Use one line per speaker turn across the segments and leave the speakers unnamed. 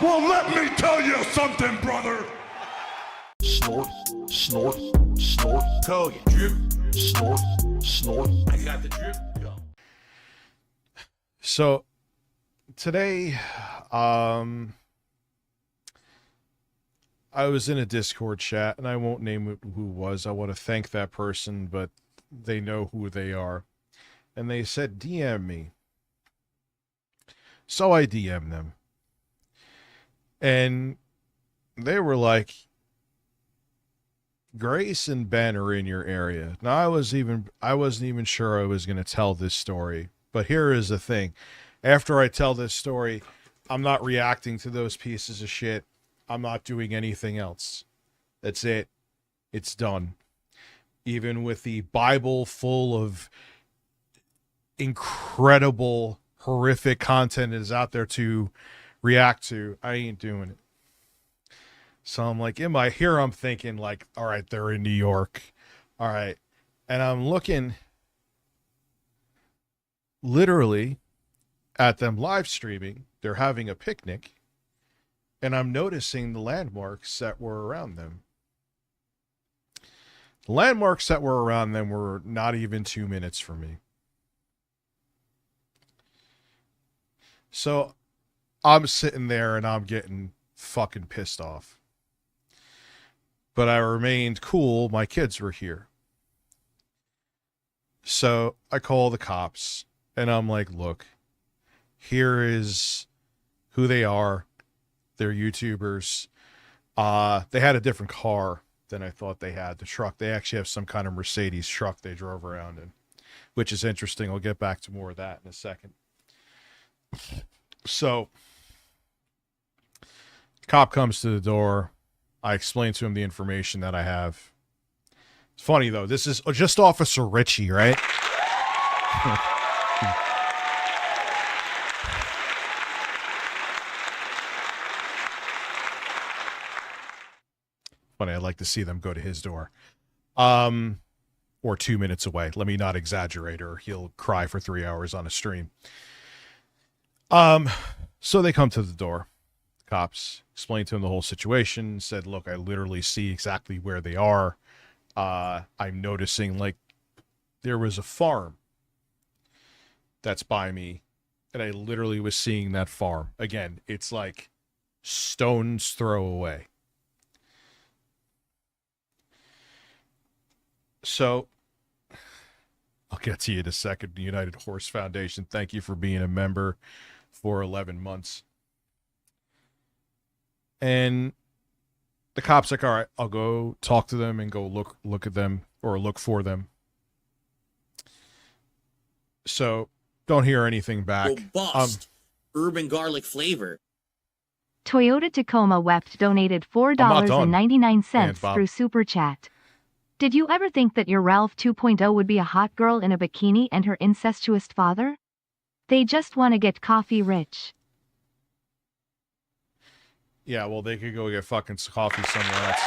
Well, let me tell you something, brother.
Snort, snort, snort.
Call you drip.
Snort, snort.
I got the drip. Go.
So today, I was in a Discord chat, and I won't name who it was. I want to thank that person, but they know who they are. And they said, DM me. So I DM them. And they were like, Grace and Ben are in your area. Now, I wasn't even sure I was going to tell this story. But here is the thing. After I tell this story, I'm not reacting to those pieces of shit. I'm not doing anything else. That's it. It's done. Even with the Bible full of incredible, horrific content that is out there to react to, I ain't doing it. So I'm like, I'm thinking like, all right, they're in New York. All right. And I'm looking literally at them live streaming. They're having a picnic. And I'm noticing the landmarks that were around them. The landmarks that were around them were not even 2 minutes from me. So I'm sitting there and I'm getting fucking pissed off. But I remained cool. My kids were here. So I call the cops and I'm like, look, here is who they are. They're YouTubers. They had a different car than I thought they had. The truck. They actually have some kind of Mercedes truck they drove around in, which is interesting. I'll get back to more of that in a second. So, cop comes to the door. I explain to him the information that I have. It's funny, though. This is just Officer Richie, right? Funny, I'd like to see them go to his door. Or 2 minutes away. Let me not exaggerate, or he'll cry for 3 hours on a stream. So they come to the door. Cops explained to him the whole situation, said, look, I literally see exactly where they are. I'm noticing, like, there was a farm that's by me, and I literally was seeing that farm. Again, it's like stone's throw away. So, I'll get to you in a second. The United Horse Foundation, thank you for being a member for 11 months. And the cop's like, all right, I'll go talk to them and go look at them, or look for them. So don't hear anything back.
Robust urban garlic flavor.
Toyota Tacoma Wept donated $4.99 through Super Chat. Did you ever think that your Ralph 2.0 would be a hot girl in a bikini and her incestuous father? They just want to get coffee rich.
Yeah, well, they could go get fucking coffee somewhere else.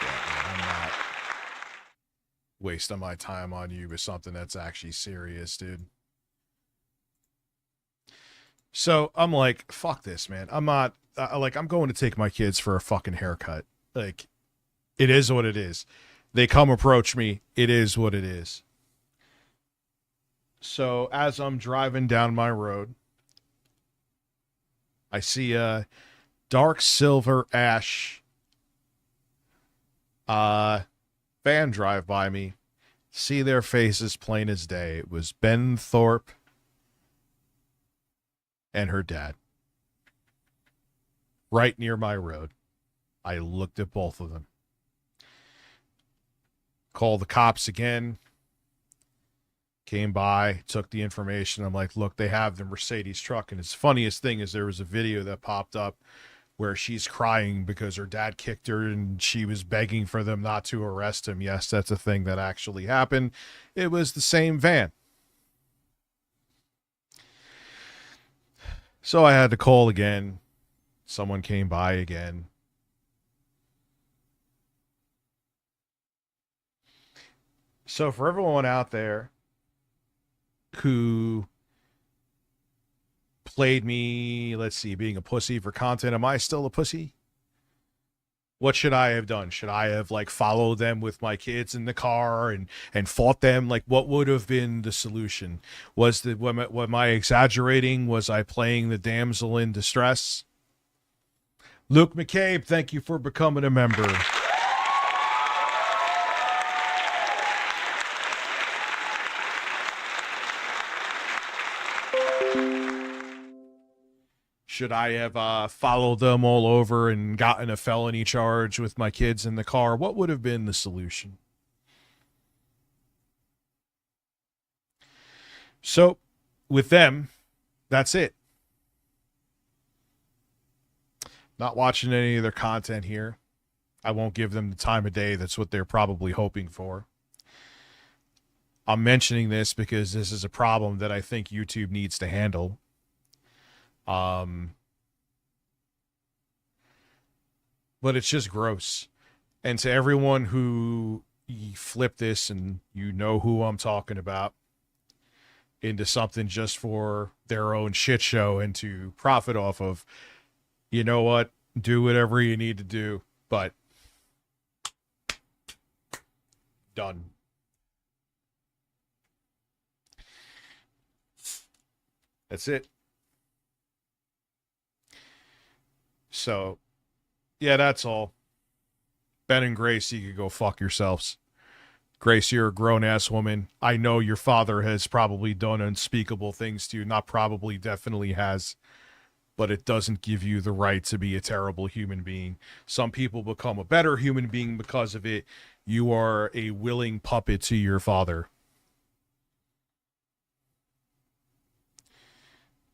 Yeah, man, I'm not wasting my time on you with something that's actually serious, dude. So I'm like, fuck this, man. I'm not, I'm going to take my kids for a fucking haircut. Like, it is what it is. They come approach me. It is what it is. So as I'm driving down my road, I see a dark silver ash van drive by me. See their faces plain as day. It was Ben Thorpe and her dad. Right near my road. I looked at both of them. Called the cops again. Came by, took the information. I'm like, look, they have the Mercedes truck. And its funniest thing is there was a video that popped up where she's crying because her dad kicked her and she was begging for them not to arrest him. Yes, that's a thing that actually happened. It was the same van. So I had to call again. Someone came by again. So for everyone out there who played me, let's see, being a pussy for content. Am I still a pussy? What should I have done? Should I have like followed them with my kids in the car and fought them? Like, what would have been the solution? Was am I exaggerating? Was I playing the damsel in distress? Luke McCabe, thank you for becoming a member. Should I have followed them all over and gotten a felony charge with my kids in the car? What would have been the solution? So, with them, that's it. Not watching any of their content here. I won't give them the time of day. That's what they're probably hoping for. I'm mentioning this because this is a problem that I think YouTube needs to handle. But it's just gross. And to everyone who flip this, and you know who I'm talking about, into something just for their own shit show and to profit off of, you know what? Do whatever you need to do, but done. That's it. So, yeah, that's all. Ben and Grace, you could go fuck yourselves. Grace, you're a grown-ass woman. I know your father has probably done unspeakable things to you. Not probably, definitely has. But it doesn't give you the right to be a terrible human being. Some people become a better human being because of it. You are a willing puppet to your father.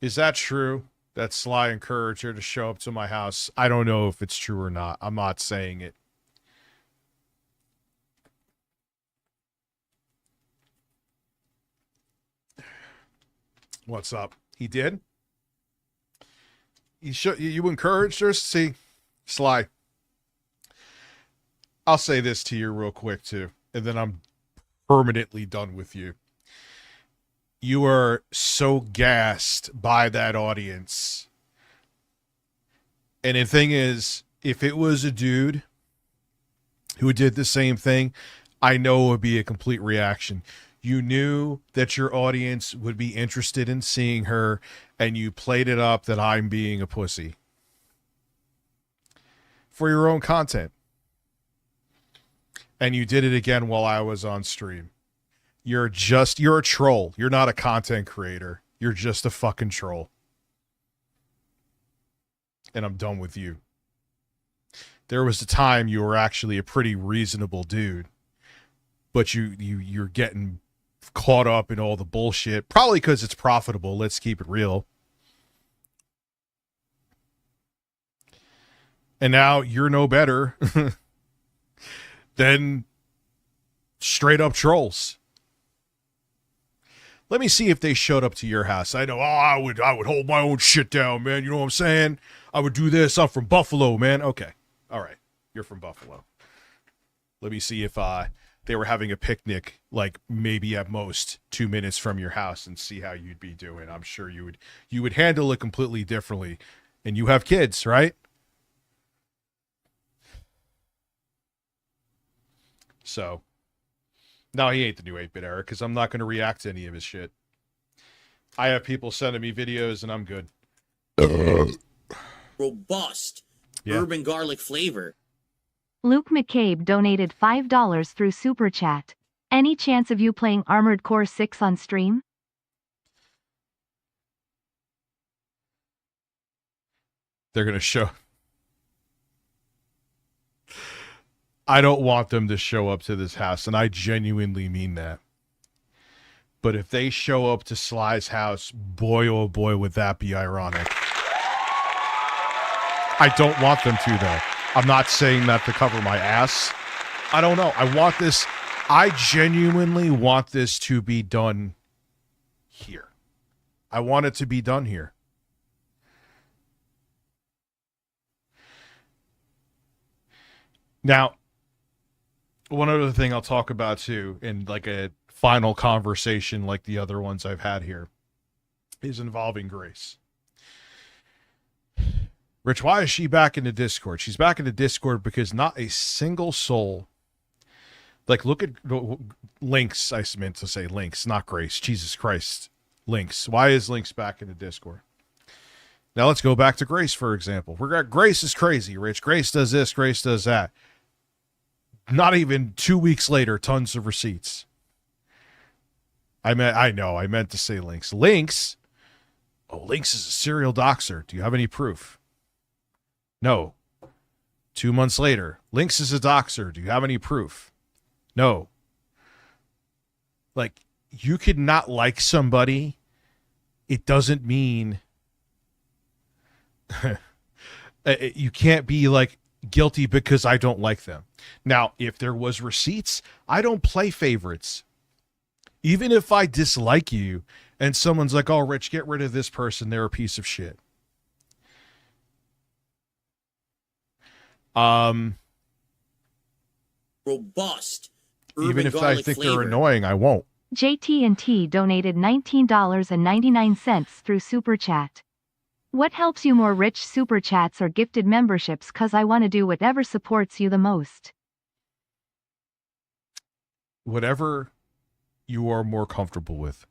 Is that true? That Sly encouraged her to show up to my house. I don't know if it's true or not. I'm not saying it. What's up? He did? You encouraged her? See, Sly. I'll say this to you real quick, too. And then I'm permanently done with you. You are so gassed by that audience. And the thing is, if it was a dude who did the same thing, I know it would be a complete reaction. You knew that your audience would be interested in seeing her, and you played it up that I'm being a pussy. For your own content. And you did it again while I was on stream. You're a troll. You're not a content creator. You're just a fucking troll. And I'm done with you. There was a time you were actually a pretty reasonable dude. But you're getting caught up in all the bullshit. Probably because it's profitable. Let's keep it real. And now you're no better than straight up trolls. Let me see if they showed up to your house. I know, I would hold my own shit down, man. You know what I'm saying? I would do this. I'm from Buffalo, man. Okay. All right. You're from Buffalo. Let me see if they were having a picnic, like maybe at most 2 minutes from your house, and see how you'd be doing. I'm sure you would handle it completely differently. And you have kids, right? So, no, he ain't the new 8-bit era, because I'm not going to react to any of his shit. I have people sending me videos, and I'm good.
Robust.
Yeah.
Urban garlic flavor.
Luke McCabe donated $5 through Super Chat. Any chance of you playing Armored Core 6 on stream?
They're going to show... I don't want them to show up to this house, and I genuinely mean that. But if they show up to Sly's house, boy, oh boy, would that be ironic. I don't want them to, though. I'm not saying that to cover my ass. I don't know. I genuinely want this to be done here. I want it to be done here. Now, one other thing I'll talk about too, in like a final conversation like the other ones I've had here is involving Grace. Rich, why is she back in the Discord? She's back in the Discord because not a single soul, like, look at Lynx. I meant to say Lynx, not Grace. Jesus Christ. Lynx. Why is Lynx back in the Discord? Now let's go back to Grace, for example. Grace is crazy, Rich. Grace does this, Grace does that. Not even 2 weeks later, tons of receipts. I meant to say Lynx. Lynx is a serial doxer. Do you have any proof? No. 2 months later, Lynx is a doxer. Do you have any proof? No. Like, you could not like somebody. It doesn't mean you can't be like guilty because I don't like them. Now, if there was receipts, I don't play favorites. Even if I dislike you and someone's like, oh, Rich, get rid of this person, they're a piece of shit.
Robust.
Even if I think they're annoying, I won't.
JT&T donated $19.99 through Super Chat. What helps you more, Rich? Super Chats or gifted memberships? Cause I want to do whatever supports you the most.
Whatever you are more comfortable with.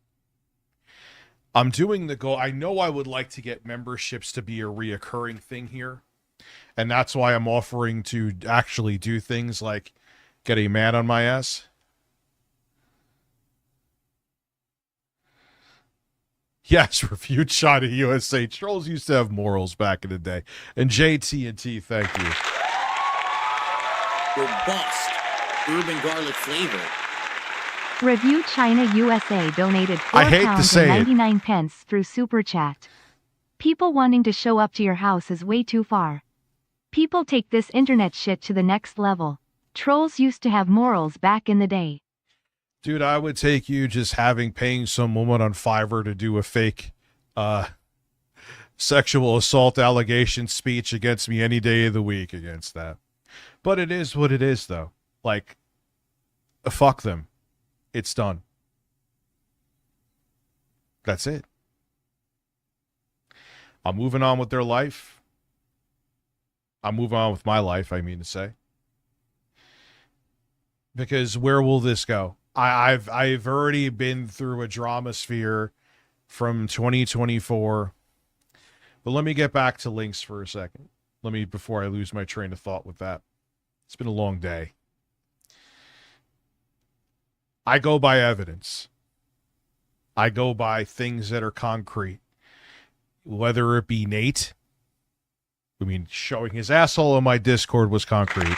I'm doing the goal. I know I would like to get memberships to be a reoccurring thing here. And that's why I'm offering to actually do things like get a man on my ass. Yes, ReviewTechUSA. Trolls used to have morals back in the day. And JT&T, thank you.
Robust. Urban garlic flavor.
Review China USA donated £4.99 through Super Chat. People wanting to show up to your house is way too far. People take this internet shit to the next level. Trolls used to have morals back in the day.
Dude, I would take you just paying some woman on Fiverr to do a fake sexual assault allegation speech against me any day of the week against that. But it is what it is, though. Like, fuck them. It's done. That's it. I'm moving on with their life. I'm moving on with my life, I mean to say. Because where will this go? I've already been through a drama sphere from 2024. But let me get back to Lynx for a second. Before I lose my train of thought with that. It's been a long day. I go by evidence. I go by things that are concrete. Whether it be Nate. I mean, showing his asshole on my Discord was concrete.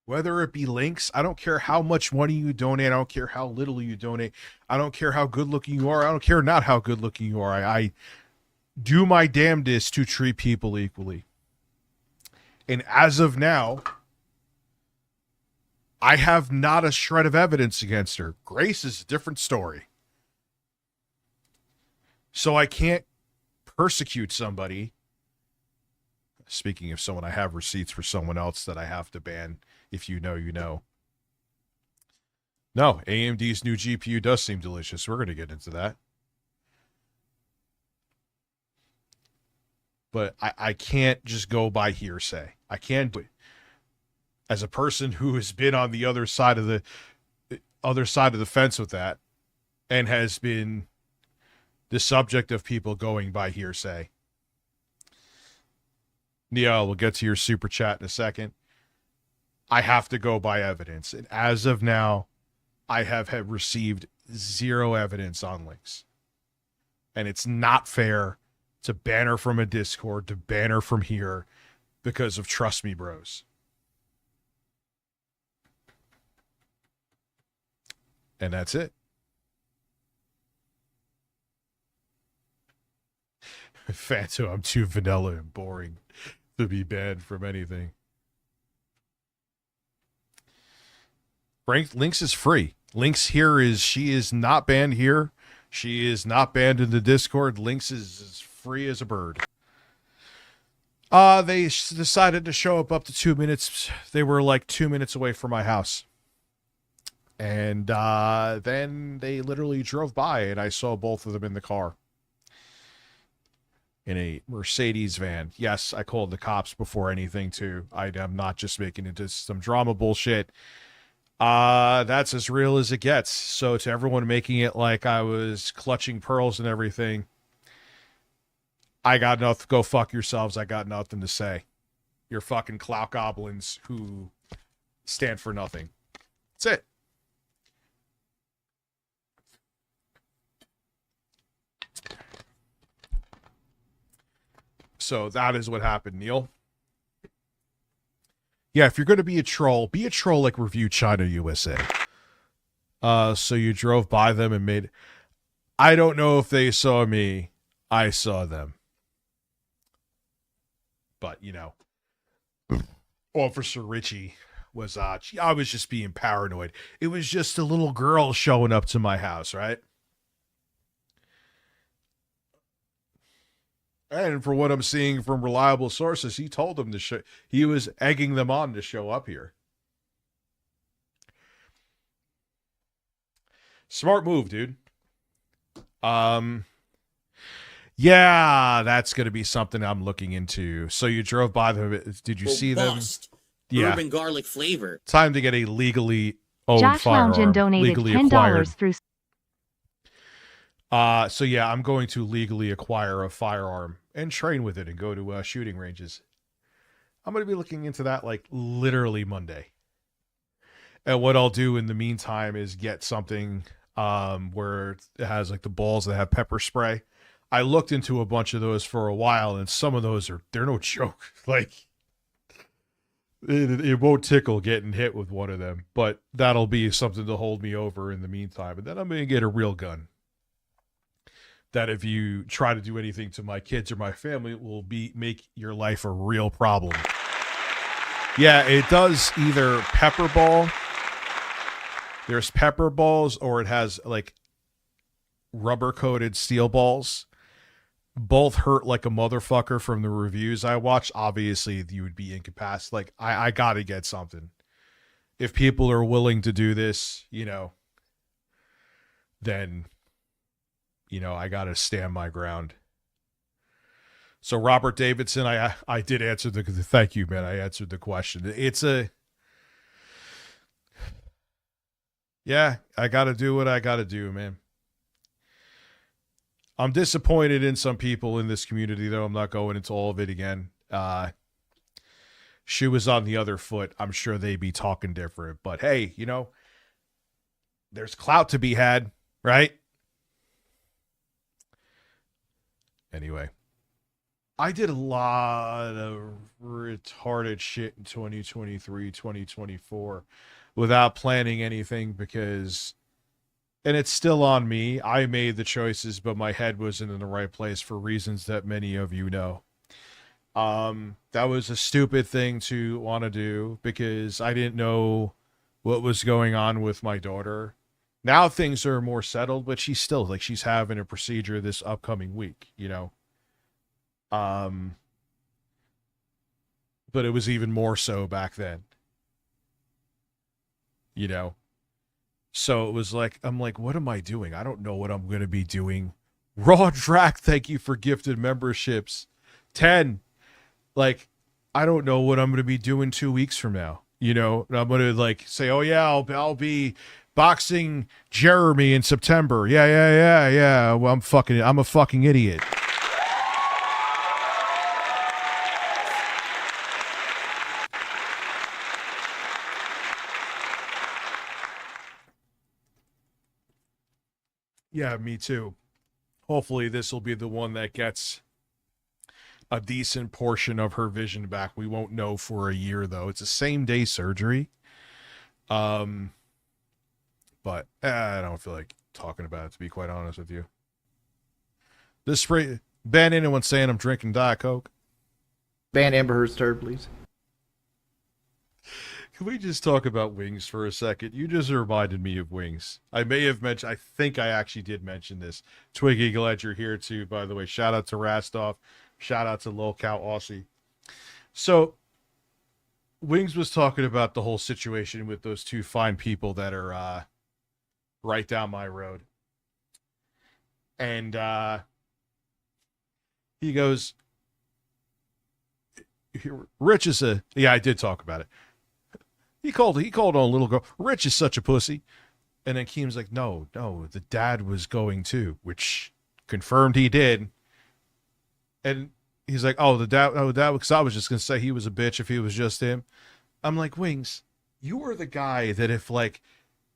Whether it be Lynx, I don't care how much money you donate. I don't care how little you donate. I don't care how good looking you are. I don't care not how good looking you are. I do my damnedest to treat people equally. And as of now, I have not a shred of evidence against her. Grace is a different story. So I can't persecute somebody. Speaking of someone, I have receipts for someone else that I have to ban. If you know, you know. No, AMD's new GPU does seem delicious. We're going to get into that. But I can't just go by hearsay. I can't do it. As a person who has been on the other side of the fence with that and has been the subject of people going by hearsay. Neo, we'll get to your super chat in a second. I have to go by evidence. And as of now, I have received zero evidence on Lynx. And it's not fair to ban her from a Discord, to ban her from here because of Trust Me Bros. And that's it. Fanto, I'm too vanilla and boring to be banned from anything. Lynx is free. Lynx here she is not banned here. She is not banned in the Discord. Lynx is as free as a bird. They decided to show up to 2 minutes. They were like 2 minutes away from my house. And then they literally drove by, and I saw both of them in the car. In a Mercedes van. Yes, I called the cops before anything, too. I'm not just making it into some drama bullshit. That's as real as it gets. So to everyone making it like I was clutching pearls and everything, I got nothing. Go fuck yourselves. I got nothing to say. You're fucking clout goblins who stand for nothing. That's it. So that is what happened, Neil. Yeah, if you're going to be a troll like ReviewChinaUSA. So you drove by them and made... I don't know if they saw me. I saw them. But, you know, Officer Richie was, I was just being paranoid. It was just a little girl showing up to my house, right? And for what I'm seeing from reliable sources, he told them to show, he was egging them on to show up here. Smart move, dude. Yeah, that's going to be something I'm looking into. So you drove by them. Did you see them?
Yeah. Urban garlic flavor.
Time to get a legally owned
Josh
firearm.
Loungin donated
legally
$10
acquired.
through.
So yeah, I'm going to legally acquire a firearm and train with it and go to shooting ranges. I'm going to be looking into that like literally Monday. And what I'll do in the meantime is get something where it has like the balls that have pepper spray. I looked into a bunch of those for a while, and some of those they're no joke. Like, it won't tickle getting hit with one of them, but that'll be something to hold me over in the meantime. And then I'm going to get a real gun that if you try to do anything to my kids or my family, it will make your life a real problem. Yeah, it does either pepper ball. There's pepper balls, or it has like rubber coated steel balls. Both hurt like a motherfucker from the reviews I watched. Obviously, you would be incapacitated. Like, I gotta get something. If people are willing to do this, you know, then, you know, I gotta stand my ground. So Robert Davidson, I did answer the, thank you, man. I answered the question. Yeah, I gotta do what I gotta do, man. I'm disappointed in some people in this community, though. I'm not going into all of it again. Shoe was on the other foot. I'm sure they'd be talking different. But hey, you know, there's clout to be had, right? Anyway, I did a lot of retarded shit in 2023, 2024 without planning anything because... And it's still on me. I made the choices, but my head wasn't in the right place for reasons that many of you know. That was a stupid thing to want to do because I didn't know what was going on with my daughter. Now things are more settled, but she's still like she's having a procedure this upcoming week, you know. But it was even more so back then. You know. So it was like, I'm like, what am I doing? I don't know what I'm going to be doing. Raw Drac, thank you for gifted memberships. 10. Like, I don't know what I'm going to be doing 2 weeks from now. You know, and I'm going to like say, oh yeah, I'll be boxing Jeremy in September. Yeah. Well, I'm a fucking idiot. Yeah, me too. Hopefully this will be the one that gets a decent portion of her vision back. We won't know for a year, though. It's a same-day surgery. But I don't feel like talking about it, to be quite honest with you. This spray... Ban anyone saying I'm drinking Diet Coke.
Ban Amber Heard's turd, please.
Can we just talk about wings for a second? You just reminded me of wings. I may have mentioned, I think I actually did mention this. Twiggy, glad you're here too, by the way. Shout out to Rastoff. Shout out to Lil Cow Aussie. So, Wings was talking about the whole situation with those two fine people that are right down my road. And he goes, Rich is a... Yeah, I did talk about it. He called on a little girl. Rich is such a pussy. And then Keem's like, no, the dad was going too, which confirmed he did. And he's like, because I was just going to say he was a bitch if he was just him. I'm like, Wings, you are the guy that if, like,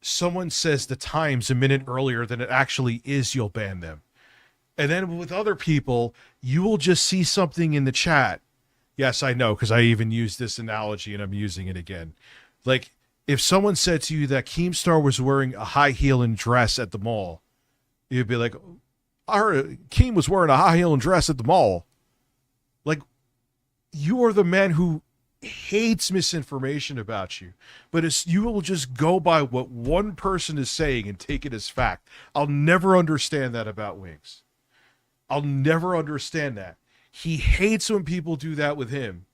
someone says the time's a minute earlier than it actually is, you'll ban them. And then with other people, you will just see something in the chat. Yes, I know, because I even used this analogy and I'm using it again. Like, if someone said to you that Keemstar was wearing a high heel and dress at the mall, you'd be like, I heard Keem was wearing a high heel and dress at the mall. Like, you are the man who hates misinformation about you, but you will just go by what one person is saying and take it as fact. I'll never understand that about Wings. I'll never understand that. He hates when people do that with him.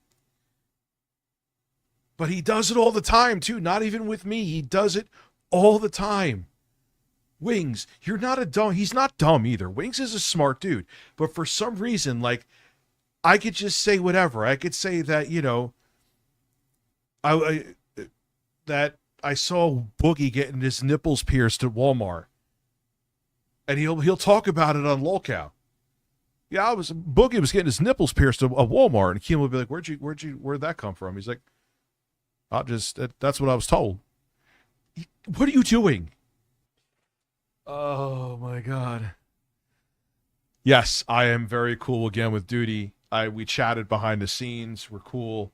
But he does it all the time, too. Not even with me. He does it all the time. Wings, you're not a dumb... He's not dumb either. Wings is a smart dude. But for some reason, like, I could just say whatever. I could say that, you know, that I saw Boogie getting his nipples pierced at Walmart. And he'll talk about it on Lolcow. Yeah, Boogie was getting his nipples pierced at Walmart. And Keem would be like, where'd that come from? He's like, that's what I was told. What are you doing? Oh my God. Yes, I am very cool again with Duty. We chatted behind the scenes. We're cool.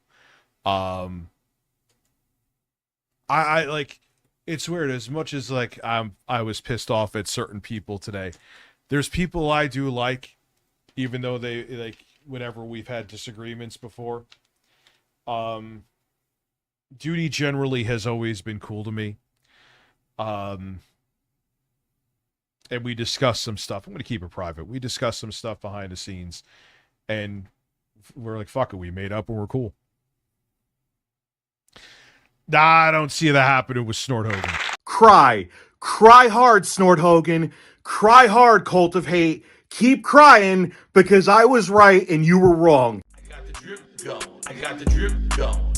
I like, it's weird. As much as like I was pissed off at certain people today, there's people I do like, even though they like whenever we've had disagreements before. Duty generally has always been cool to me. And we discussed some stuff. I'm going to keep it private. We discussed some stuff behind the scenes. And we're like, fuck it. We made up and we're cool. Nah, I don't see that happening with Snort Hogan.
Cry. Cry hard, Snort Hogan. Cry hard, Cult of Hate. Keep crying because I was right and you were wrong.
I got the drip going. I got the drip going.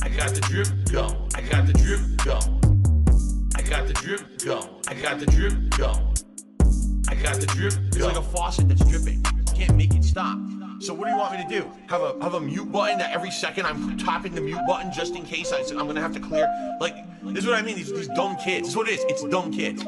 I got the drip going. I got the drip going. I got the drip going. I got the drip going. I got the drip going.
It's like a faucet that's dripping. You can't make it stop. So what do you want me to do? Have a mute button that every second I'm tapping the mute button just in case I'm gonna have to clear? Like, this is what I mean, these dumb kids. This is what it is. It's dumb kids.